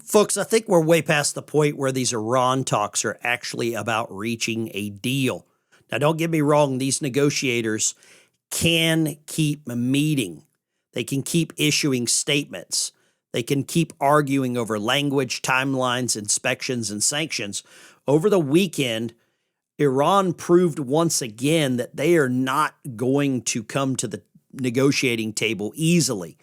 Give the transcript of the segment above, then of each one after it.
Folks, I think we're way past the point where these Iran talks are actually about reaching a deal. Now, don't get me wrong, these negotiators can keep meeting. They can keep issuing statements. They can keep arguing over language, timelines, inspections, and sanctions. Over the weekend, Iran proved once again that they are not going to come to the negotiating table easily.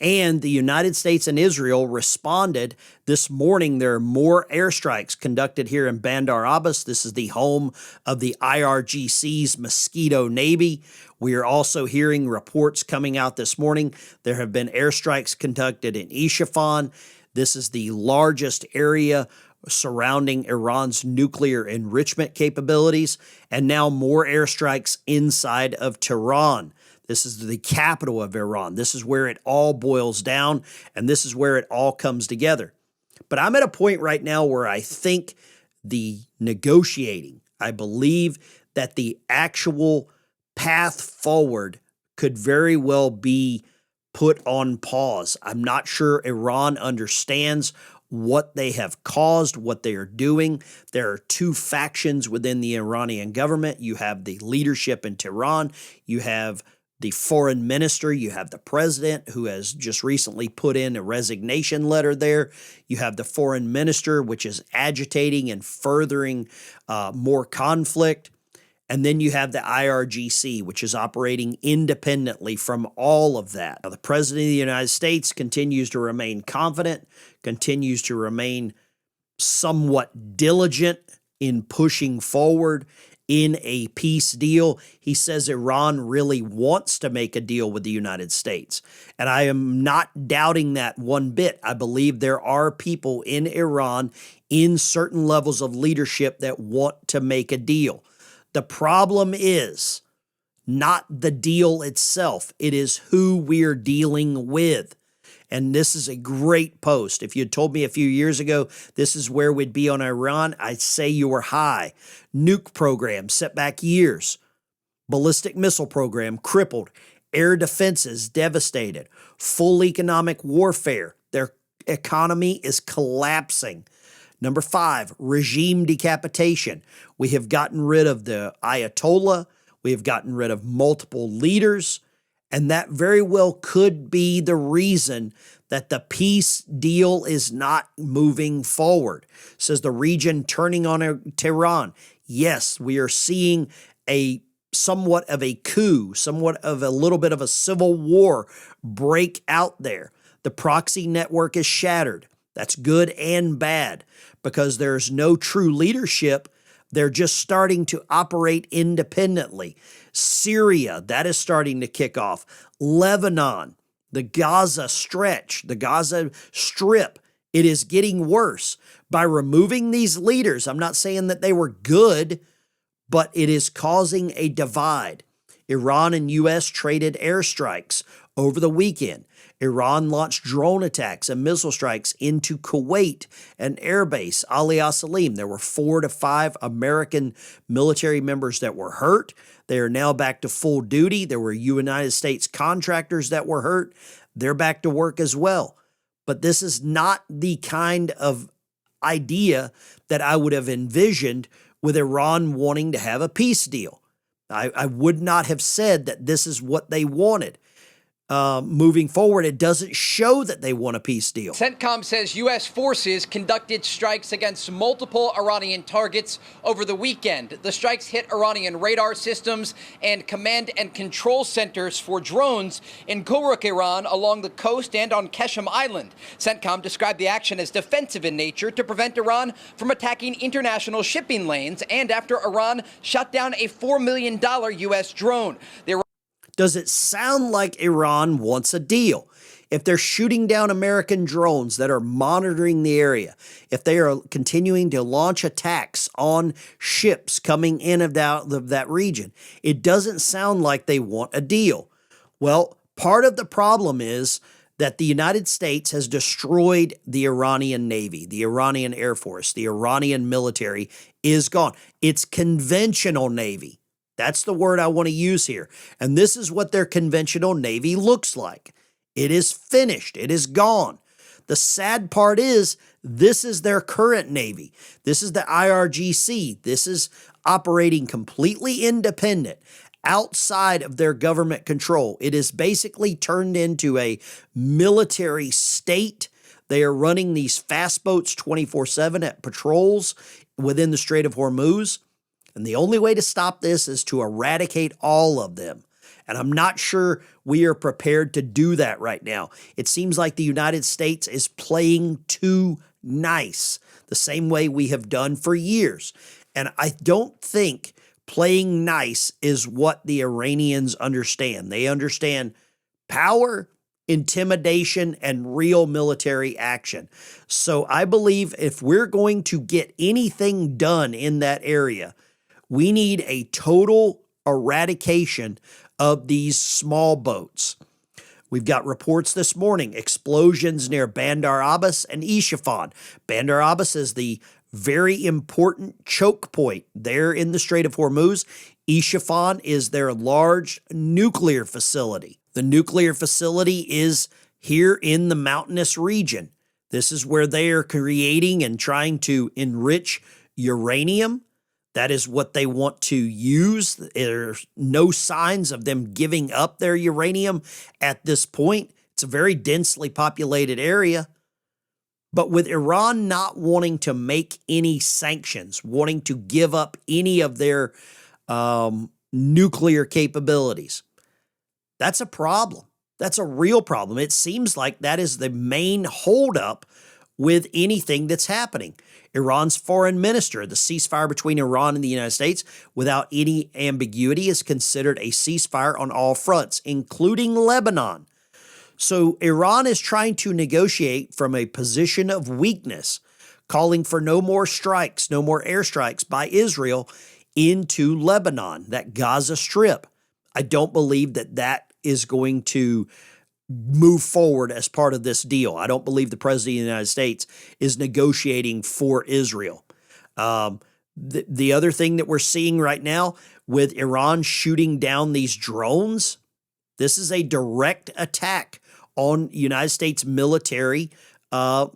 And the United States and Israel responded this morning. There are more airstrikes conducted here in Bandar Abbas. This is the home of the IRGC's Mosquito Navy. We are also hearing reports coming out this morning. There have been airstrikes conducted in Isfahan. This is the largest area surrounding Iran's nuclear enrichment capabilities, and now more airstrikes inside of Tehran. This is the capital of Iran. This is where it all boils down, and this is where it all comes together. But I'm at a point right now where I think the negotiating, I believe that the actual path forward could very well be put on pause. I'm not sure Iran understands what they have caused, what they are doing. There are two factions within the Iranian government. You have the leadership in Tehran. You have the foreign minister, you have the president who has just recently put in a resignation letter there. You have the foreign minister, which is agitating and furthering more conflict. And then you have the IRGC, which is operating independently from all of that. Now, the president of the United States continues to remain confident, continues to remain somewhat diligent in pushing forward in a peace deal. He says Iran really wants to make a deal with the United States. And I am not doubting that one bit. I believe there are people in Iran in certain levels of leadership that want to make a deal. The problem is not the deal itself. It is who we're dealing with. And this is a great post. If you had told me a few years ago this is where we'd be on Iran, I'd say you were high. Nuke program set back years. Ballistic missile program crippled. Air defenses devastated. Full economic warfare. Their economy is collapsing. Number 5, regime decapitation. We have gotten rid of the Ayatollah. We have gotten rid of multiple leaders. And that very well could be the reason that the peace deal is not moving forward. Says the region turning on Tehran. Yes, we are seeing a somewhat of a coup, somewhat of a little bit of a civil war break out there. The proxy network is shattered. That's good and bad because there's no true leadership. They're just starting to operate independently. Syria, that is starting to kick off. Lebanon, the Gaza stretch, the Gaza Strip, it is getting worse. By removing these leaders, I'm not saying that they were good, but it is causing a divide. Iran and U.S. traded airstrikes over the weekend. Iran launched drone attacks and missile strikes into Kuwait, an airbase, Ali Salim. There were 4 to 5 American military members that were hurt. They are now back to full duty. There were United States contractors that were hurt. They're back to work as well. But this is not the kind of idea that I would have envisioned with Iran wanting to have a peace deal. I would not have said that this is what they wanted. Moving forward, it doesn't show that they want a peace deal. CENTCOM says U.S. forces conducted strikes against multiple Iranian targets over the weekend. The strikes hit Iranian radar systems and command and control centers for drones in Gulruk, Iran, along the coast and on Keshem Island. CENTCOM described the action as defensive in nature to prevent Iran from attacking international shipping lanes and after Iran shot down a $4 million U.S. drone. Does it sound like Iran wants a deal? If they're shooting down American drones that are monitoring the area, if they are continuing to launch attacks on ships coming in of that region, it doesn't sound like they want a deal. Well, part of the problem is that the United States has destroyed the Iranian Navy, the Iranian Air Force, the Iranian military is gone. It's conventional Navy. That's the word I want to use here. And this is what their conventional Navy looks like. It is finished. It is gone. The sad part is this is their current Navy. This is the IRGC. This is operating completely independent, outside of their government control. It is basically turned into a military state. They are running these fast boats 24/7 at patrols within the Strait of Hormuz. And the only way to stop this is to eradicate all of them. And I'm not sure we are prepared to do that right now. It seems like the United States is playing too nice, the same way we have done for years. And I don't think playing nice is what the Iranians understand. They understand power, intimidation, and real military action. So I believe if we're going to get anything done in that area, we need a total eradication of these small boats. We've got reports this morning, explosions near Bandar Abbas and Isfahan. Bandar Abbas is the very important choke point there in the Strait of Hormuz. Isfahan is their large nuclear facility. The nuclear facility is here in the mountainous region. This is where they are creating and trying to enrich uranium. That is what they want to use. There's no signs of them giving up their uranium at this point. It's a very densely populated area. But with Iran not wanting to make any sanctions, wanting to give up any of their nuclear capabilities, that's a problem. That's a real problem. It seems like that is the main holdup with anything that's happening. Iran's foreign minister, the ceasefire between Iran and the United States, without any ambiguity, is considered a ceasefire on all fronts, including Lebanon. So Iran is trying to negotiate from a position of weakness, calling for no more strikes, no more airstrikes by Israel into Lebanon, that Gaza Strip. I don't believe that that is going to move forward as part of this deal. I don't believe the president of the United States is negotiating for Israel. The other thing that we're seeing right now with Iran shooting down these drones, this is a direct attack on United States military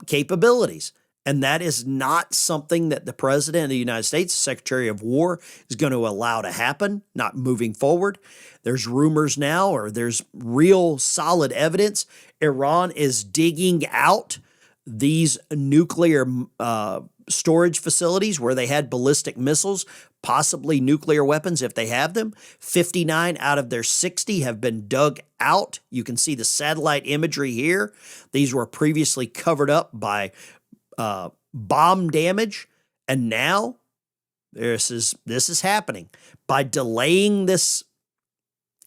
capabilities. And that is not something that the president of the United States, Secretary of War, is going to allow to happen, not moving forward. There's rumors now, or there's real solid evidence, Iran is digging out these nuclear storage facilities where they had ballistic missiles, possibly nuclear weapons if they have them. 59 out of their 60 have been dug out. You can see the satellite imagery here. These were previously covered up by bomb damage, and now this is happening. By delaying this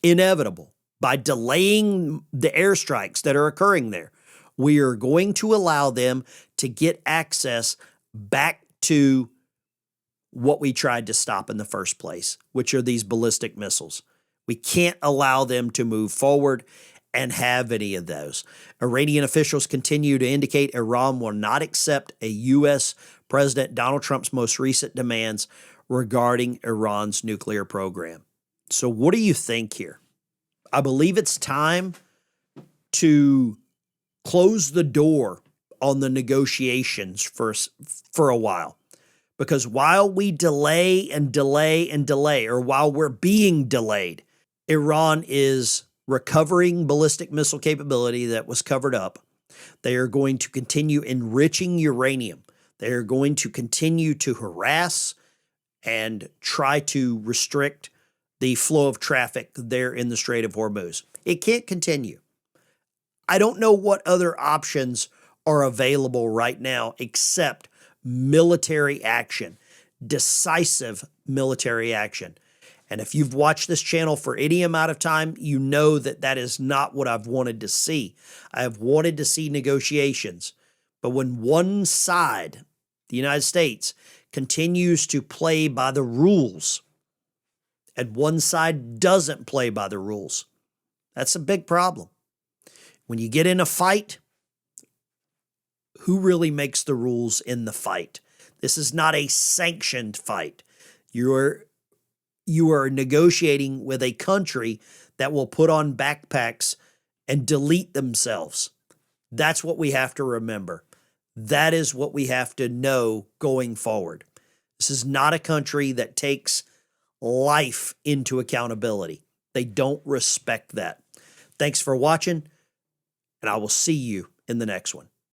inevitable, by delaying the airstrikes that are occurring there, we are going to allow them to get access back to what we tried to stop in the first place, which are these ballistic missiles. We can't allow them to move forward and have any of those. Iranian officials continue to indicate Iran will not accept a U.S. President Donald Trump's most recent demands regarding Iran's nuclear program. So what do you think here? I believe it's time to close the door on the negotiations for a while. Because while we delay and delay and delay, or while we're being delayed, Iran is recovering ballistic missile capability that was covered up. They are going to continue enriching uranium. They are going to continue to harass and try to restrict the flow of traffic there in the Strait of Hormuz. It can't continue. I don't know what other options are available right now except military action, decisive military action. And if you've watched this channel for any amount of time, you know that that is not what I've wanted to see. I have wanted to see negotiations. But when one side, the United States, continues to play by the rules, and one side doesn't play by the rules, that's a big problem. When you get in a fight, who really makes the rules in the fight? This is not a sanctioned fight. You are negotiating with a country that will put on backpacks and delete themselves. That's what we have to remember. That is what we have to know going forward. This is not a country that takes life into accountability. They don't respect that. Thanks for watching, and I will see you in the next one.